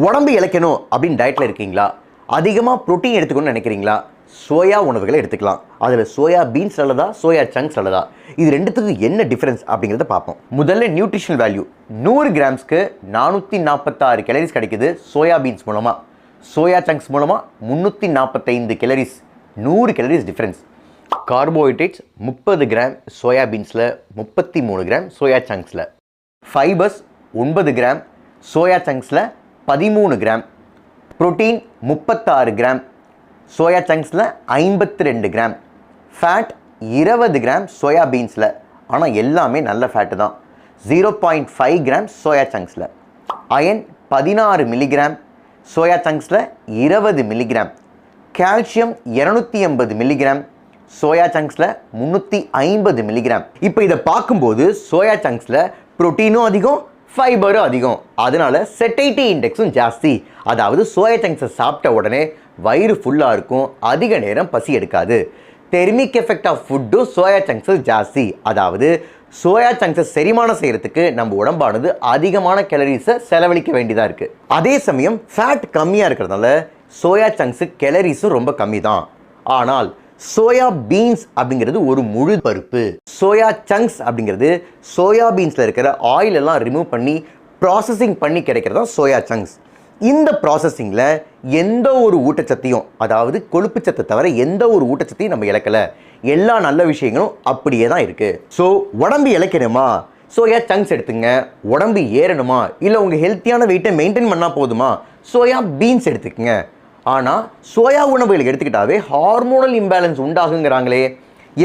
உடம்பு இளைக்கணும் அப்படின்னு டயட்டில் இருக்கீங்களா? அதிகமாக ப்ரோட்டீன் எடுத்துக்கணும்னு நினைக்கிறீங்களா? சோயா உணவுகளை எடுத்துக்கலாம். அதில் சோயா பீன்ஸ் நல்லதா, சோயா சங்க்ஸ் நல்லதா? இது ரெண்டுத்துக்கு என்ன டிஃப்ரென்ஸ் அப்படிங்கிறத பார்ப்போம். முதல்ல நியூட்ரிஷனல் வேல்யூ. 100 கிராம்ஸ்க்கு 446 கேலரிஸ் கிடைக்குது சோயா பீன்ஸ் மூலமாக. சோயா சங்க்ஸ் மூலமாக 345 calories. 100 calories difference. Carbohydrates 30 gram soya பீன்ஸில், 33 கிராம் சோயா சங்க்ஸில். ஃபைபர்ஸ் 9 கிராம் சோயா சங்க்ஸில், 13 கிராம். புரோட்டீன் 36 கிராம் சோயா சங்க்ஸில், 52 கிராம். ஃபேட் 20 கிராம் சோயா பீன்ஸில், ஆனால் எல்லாமே நல்ல ஃபேட்டு தான். 0.5 கிராம் சோயா சங்க்ஸில். அயன் 16 மில்லிகிராம் சோயா சங்க்ஸில், 20 மில்லிகிராம். கால்சியம் 280 மில்லிகிராம் சோயா சங்க்ஸில், 350 மில்லிகிராம். இப்போ இதை பார்க்கும்போது சோயா சங்க்ஸில் புரோட்டீனும் அதிகம், ஃபைபரும் அதிகம். அதனால செட்டைட்டி இண்டெக்ஸும் ஜாஸ்தி. அதாவது சோயா சங்க்ஸை சாப்பிட்ட உடனே வயிறு ஃபுல்லாக இருக்கும், அதிக நேரம் பசி எடுக்காது. தெர்மிக் எஃபெக்ட் ஆஃப் ஃபுட்டும் சோயா சங்க்ஸில் ஜாஸ்தி. அதாவது சோயா சங்க்ஸை செரிமானம் செய்கிறதுக்கு நம்ம உடம்பானது அதிகமான கேலரிஸை செலவழிக்க வேண்டியதாக இருக்குது. அதே சமயம் ஃபேட் கம்மியாக இருக்கிறதுனால சோயா சங்க்ஸு கேலரிஸும் ரொம்ப கம்மி தான். ஆனால் சோயா பீன்ஸ் அப்படிங்கிறது ஒரு முழு பருப்பு. சோயா சங்க்ஸ் அப்படிங்கிறது சோயா பீன்ஸில் இருக்கிற ஆயில் எல்லாம் ரிமூவ் பண்ணி ப்ராசஸிங் பண்ணி கிடைக்கிறதா சோயா சங்க்ஸ். இந்த ப்ராசஸிங்கில் எந்த ஒரு ஊட்டச்சத்தையும், அதாவது கொழுப்பு சத்தை தவிர எந்த ஒரு ஊட்டச்சத்தையும் நம்ம இழக்கலை. எல்லா நல்ல விஷயங்களும் அப்படியே தான் இருக்குது. ஸோ உடம்பு இழைக்கணுமா? சோயா சங்க்ஸ் எடுத்துங்க. உடம்பு ஏறணுமா, இல்லை உங்கள் ஹெல்த்தியான வெயிட்டை மெயின்டைன் பண்ணால் போதுமா? சோயா பீன்ஸ் எடுத்துக்கங்க. ஆனால் சோயா உணவுகள் எடுத்துக்கிட்டாவே ஹார்மோனல் இம்பேலன்ஸ் உண்டாகுங்கிறாங்களே.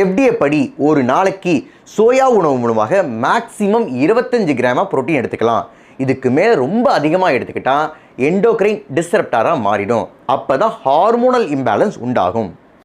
FDA படி ஒரு நாளைக்கு சோயா உணவு மூலமாக மேக்ஸிமம் 25 கிராமாக புரோட்டீன் எடுத்துக்கலாம். இதுக்கு மேலே ரொம்ப அதிகமாக எடுத்துக்கிட்டால் எண்டோக்ரைன் டிஸ்ரப்டாராக மாறிடும். அப்போ தான் ஹார்மோனல் இம்பேலன்ஸ் உண்டாகும்.